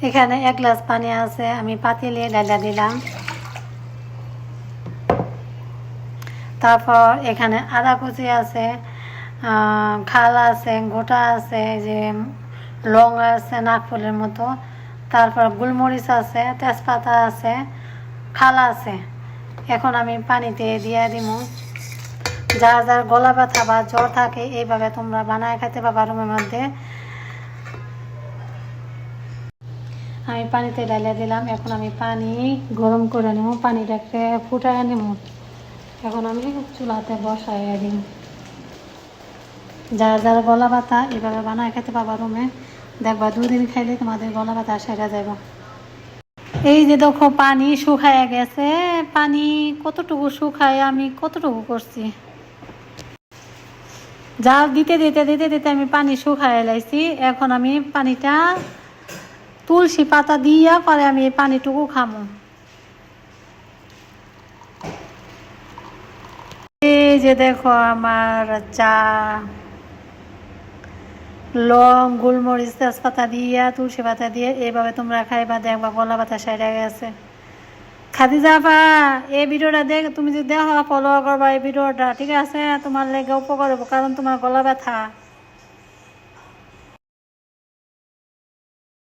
এখানে 1 গ্লাস পানি আছে, আমি পাতিলে ঢালা দিলাম। তারপর এখানে আদা কুচি আছে, খাল আছে, গোটা আছে, যে লং আছে নাকফুলের মতো, তারপর গোলমরিচ আছে, তেজপাতা আছে, খাল আছে। এখন আমি পানিতে দিয়ে দিব। যার যার গলা ব্যথা বা জ্বর থাকে এইভাবে তোমরা বানায় খেতে পারবা রুমের মধ্যে। আমি পানিতে ঢালিয়ে দিলাম। এখন আমি পানি গরম করে নেব, পানিটাকে ফুটায় নেব। এখন আমি চুলাতে বসাইয়া দিই। যার যার গলা ব্যথা এইভাবে বানায় খেতে পারবা রুমে, দেখবা 2 দিন খাইলে তোমাদের গলা ব্যথা সেরে যাবে। এই যে দেখো পানি শুকায় গেছে। পানি কতটুকু শুকায় আমি কতটুকু করছি, জাল দিতে দিতে দিতে দিতে আমি পানি শুকায় লাইছি। এখন আমি পানিটা তুলসী পাতা দিয়া পরে আমি এই পানিটুকু খামো। এই যে দেখো আমার চা, লং, গোলমরিচ, তেজপাতা দিয়া, তুলসী পাতা দিয়ে এইভাবে তোমরা খাইবা, দেখবা গলা ব্যথা সেরে গেছে। খাদিজা আপা, এই ভিডিওটা দেখ, তুমি যদি দেখো ফলো করবা এই ভিডিওটা, ঠিক আছে? তোমার লেগে উপকার হবো, কারণ তোমার গলা ব্যথা।